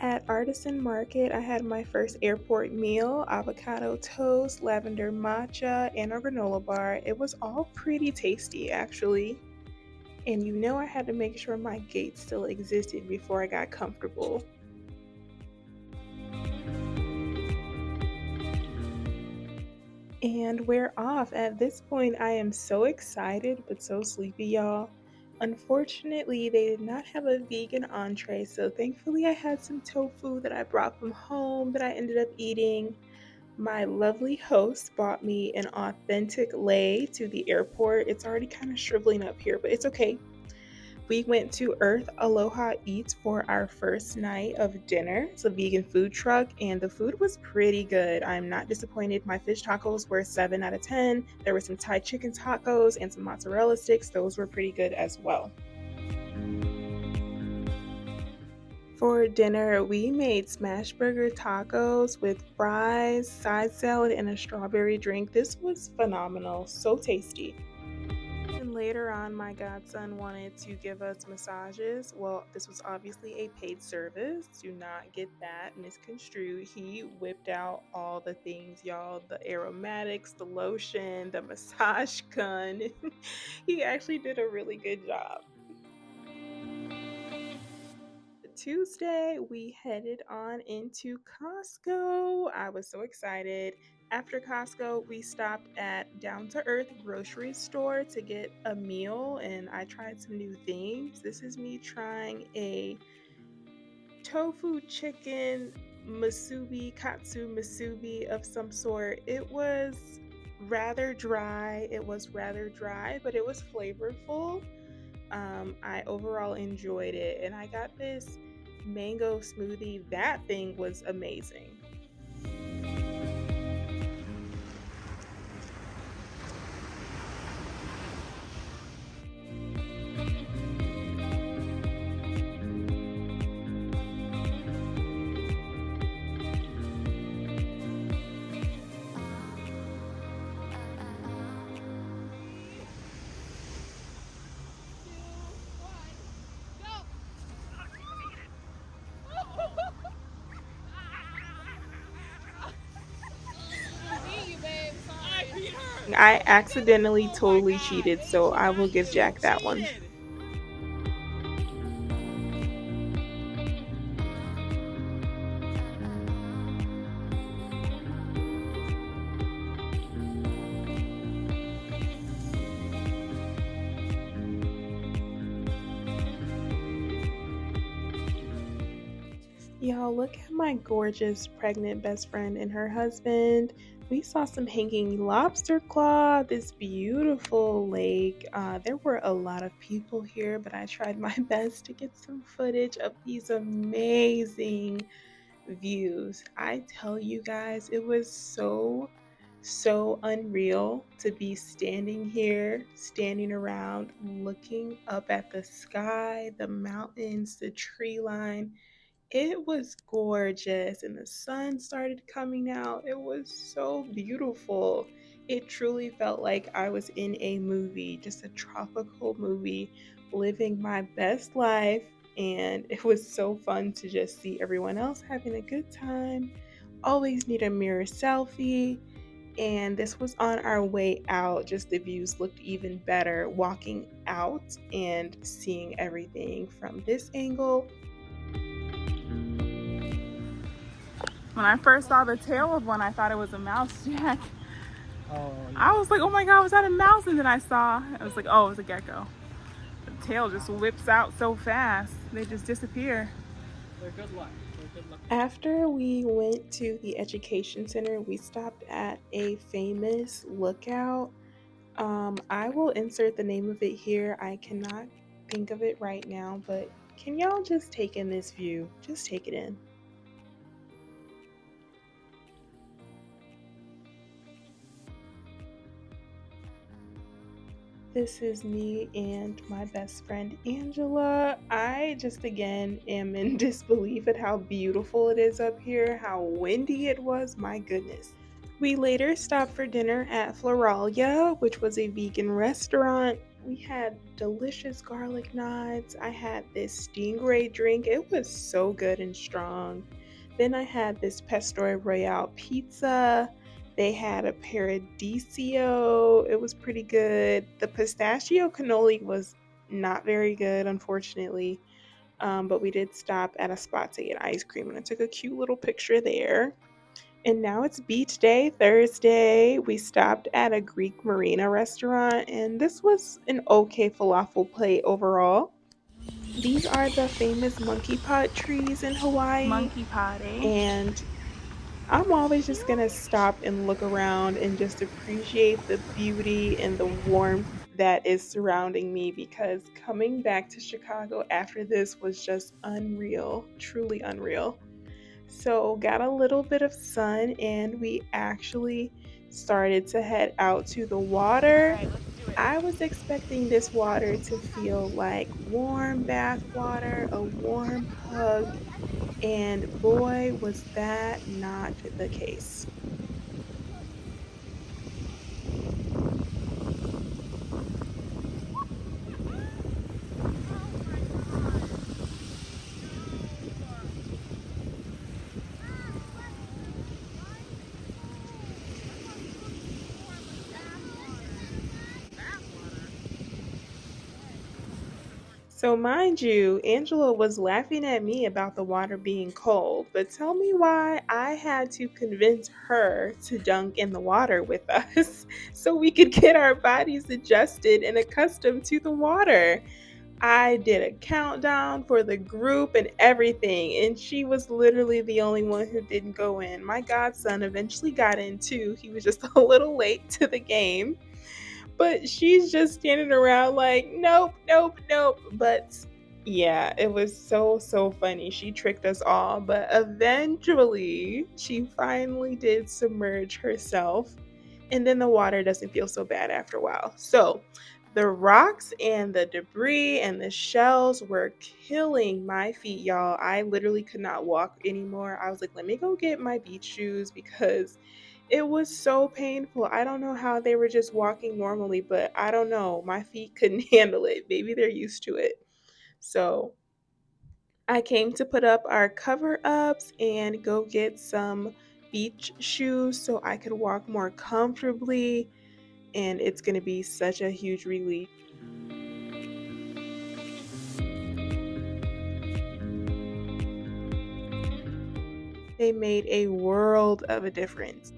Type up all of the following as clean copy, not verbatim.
At Artisan Market, I had my first airport meal, avocado toast, lavender matcha, and a granola bar. It was all pretty tasty, actually. And I had to make sure my gate still existed before I got comfortable. And we're off. At this point, I am so excited but so sleepy, y'all. Unfortunately, they did not have a vegan entree, so thankfully, I had some tofu that I brought from home that I ended up eating. My lovely host bought me an authentic lei to the airport. It's already kind of shriveling up here, but it's okay. We went to Earth Aloha Eats for our first night of dinner. It's a vegan food truck, and the food was pretty good. I'm not disappointed. My fish tacos were 7 out of 10. There were some Thai chicken tacos and some mozzarella sticks. Those were pretty good as well. For dinner, we made smash burger tacos with fries, side salad, and a strawberry drink. This was phenomenal, so tasty. And later on, my godson wanted to give us massages. Well, this was obviously a paid service. Do not get that misconstrued. He whipped out all the things, y'all, the aromatics, the lotion, the massage gun. He actually did a really good job. Tuesday, we headed on into Costco. I was so excited. After Costco, we stopped at Down to Earth grocery store to get a meal, and I tried some new things. This is me trying a tofu chicken katsu masubi of some sort. It was rather dry. But it was flavorful. I overall enjoyed it, and I got this mango smoothie. That thing was amazing. I accidentally totally cheated, so I will give Jack that one. Y'all, look at my gorgeous pregnant best friend and her husband. We saw some hanging lobster claw, this beautiful lake. There were a lot of people here, but I tried my best to get some footage of these amazing views. I tell you guys, it was so unreal to be standing here, standing around, looking up at the sky, the mountains, the tree line. It was gorgeous, and the sun started coming out. It was so beautiful. It truly felt like I was in a movie, just a tropical movie, living my best life. And it was so fun to just see everyone else having a good time. Always need a mirror selfie. And this was on our way out. Just the views looked even better walking out and seeing everything from this angle. When I first saw the tail of one, I thought it was a mouse, Jack. Oh, yeah. I was like, oh my God, was that a mouse? And then I was like, oh, it was a gecko. The tail just whips out so fast. They just disappear. They're good luck. After we went to the education center, we stopped at a famous lookout. I will insert the name of it here. I cannot think of it right now, but can y'all just take in this view? Just take it in. This is me and my best friend Angela. I just again am in disbelief at how beautiful it is up here, how windy it was, my goodness. We later stopped for dinner at Floralia, which was a vegan restaurant. We had delicious garlic knots. I had this stingray drink. It was so good and strong. Then I had this Pastore Royale pizza. They had a Paradiso. It was pretty good. The pistachio cannoli was not very good, unfortunately. But we did stop at a spot to get ice cream, and I took a cute little picture there. And now it's beach day, Thursday. We stopped at a Greek marina restaurant, and this was an okay falafel plate overall. These are the famous monkey pot trees in Hawaii, Monkey potty. and I'm always just gonna stop and look around and just appreciate the beauty and the warmth that is surrounding me because coming back to Chicago after this was just unreal, truly unreal. So, got a little bit of sun, and we actually started to head out to the water. Alright, let's do it. I was expecting this water to feel like warm bath water, a warm hug, and boy, was that not the case. So, mind you, Angela was laughing at me about the water being cold, but tell me why I had to convince her to dunk in the water with us so we could get our bodies adjusted and accustomed to the water. I did a countdown for the group and everything, and she was literally the only one who didn't go in. My godson eventually got in too. He was just a little late to the game, but she's just standing around like, nope, nope, nope. But yeah, it was so funny. She tricked us all, but eventually she finally did submerge herself, and then the water doesn't feel so bad after a while. So the rocks and the debris and the shells were killing my feet, y'all. I literally could not walk anymore. I was like, let me go get my beach shoes because it was so painful. I don't know how they were just walking normally, but I don't know. My feet couldn't handle it. Maybe they're used to it. So I came to put up our cover ups and go get some beach shoes so I could walk more comfortably. And it's going to be such a huge relief. They made a world of a difference.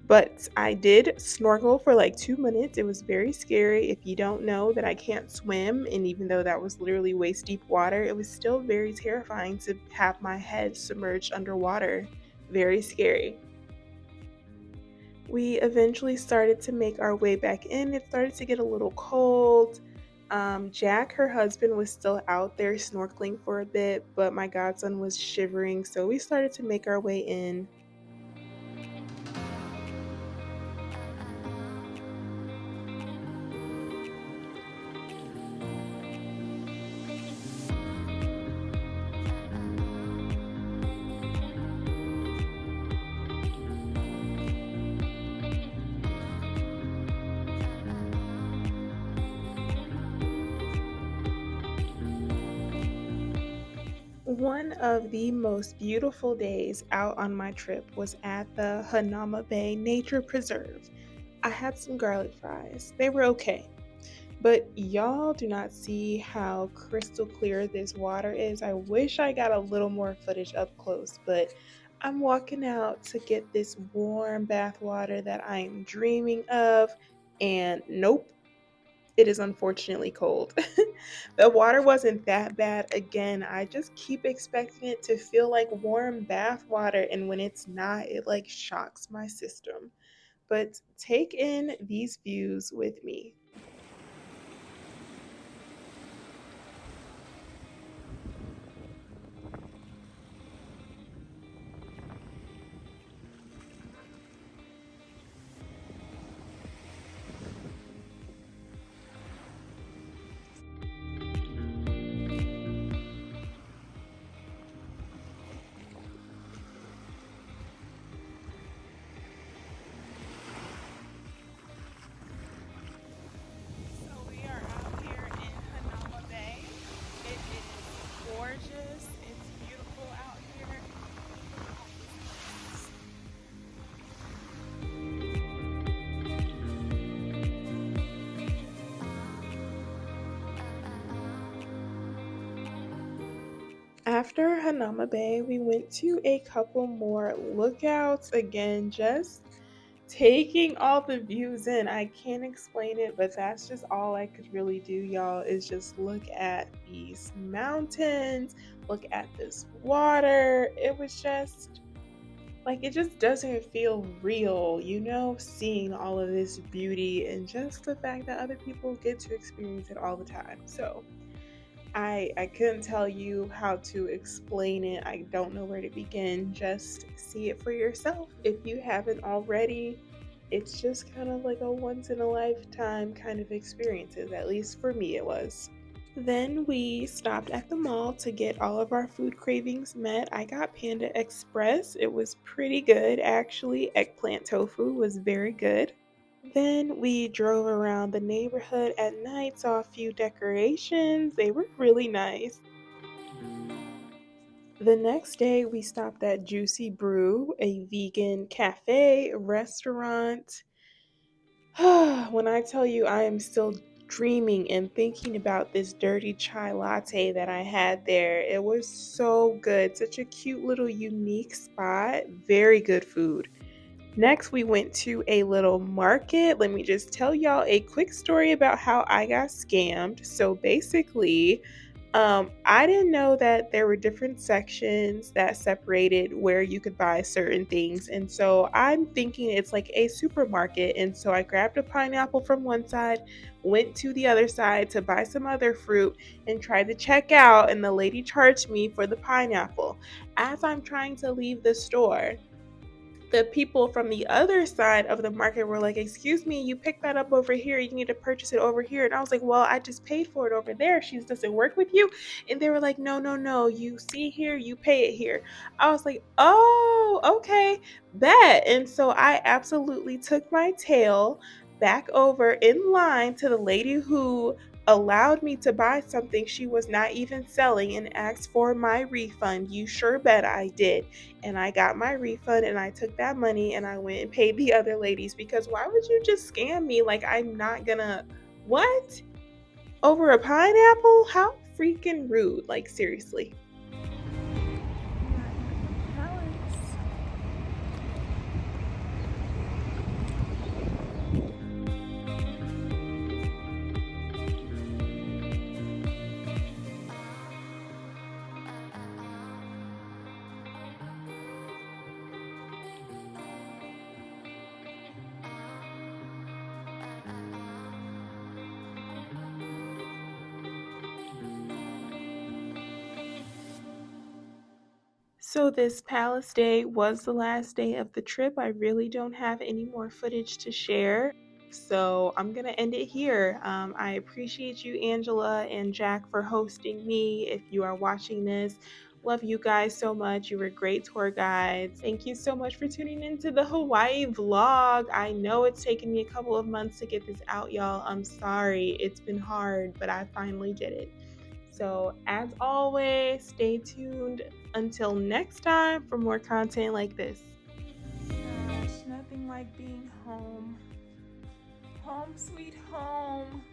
But I did snorkel for like 2 minutes. It was very scary. If you don't know that I can't swim, and even though that was literally waist deep water, it was still very terrifying to have my head submerged underwater. Very scary. We eventually started to make our way back in. It started to get a little cold. Jack, her husband, was still out there snorkeling for a bit, but my godson was shivering, so we started to make our way in. One of the most beautiful days out on my trip was at the Hanama Bay Nature Preserve. I had some garlic fries. They were okay. But y'all do not see how crystal clear this water is. I wish I got a little more footage up close, but I'm walking out to get this warm bath water that I am dreaming of, and nope, it is unfortunately cold. The water wasn't that bad. Again, I just keep expecting it to feel like warm bath water, and when it's not, it like shocks my system. But take in these views with me. After Hanama Bay, we went to a couple more lookouts again, just taking all the views in. I can't explain it, but that's just all I could really do, y'all, is just look at these mountains, look at this water. It was just like, it just doesn't feel real, seeing all of this beauty and just the fact that other people get to experience it all the time. So, I couldn't tell you how to explain it. I don't know where to begin. Just see it for yourself if you haven't already. It's just kind of like a once in a lifetime kind of experiences. At least for me it was. Then we stopped at the mall to get all of our food cravings met. I got Panda Express. It was pretty good actually. Eggplant tofu was very good. Then we drove around the neighborhood at night, saw a few decorations. They were really nice. The next day, we stopped at Juicy Brew, a vegan cafe restaurant. When I tell you I am still dreaming and thinking about this dirty chai latte that I had there, it was so good. Such a cute little unique spot. Very good food. Next, we went to a little market. Let me just tell y'all a quick story about how I got scammed. So basically, I didn't know that there were different sections that separated where you could buy certain things. And so I'm thinking it's like a supermarket. And so I grabbed a pineapple from one side, went to the other side to buy some other fruit, and tried to check out. And the lady charged me for the pineapple. As I'm trying to leave the store, the people from the other side of the market were like, "Excuse me, you picked that up over here. You need to purchase it over here." And I was like, "Well, I just paid for it over there. She doesn't work with you." And they were like, "No, no, no. You see here, you pay it here." I was like, "Oh, okay, bet." And so I absolutely took my tail back over in line to the lady who allowed me to buy something she was not even selling and asked for my refund. You sure bet I did. And I got my refund and I took that money and I went and paid the other ladies, because why would you just scam me? Like, I'm not gonna, what? Over a pineapple? How freaking rude. Like, seriously. We are at the palace. So, this palace day was the last day of the trip. I really don't have any more footage to share. So, I'm going to end it here. I appreciate you, Angela and Jack, for hosting me. If you are watching this, love you guys so much. You were great tour guides. Thank you so much for tuning into the Hawaii vlog. I know it's taken me a couple of months to get this out, y'all. I'm sorry. It's been hard, but I finally did it. So, as always, stay tuned until next time for more content like this. Gosh, nothing like being home. Home, sweet home.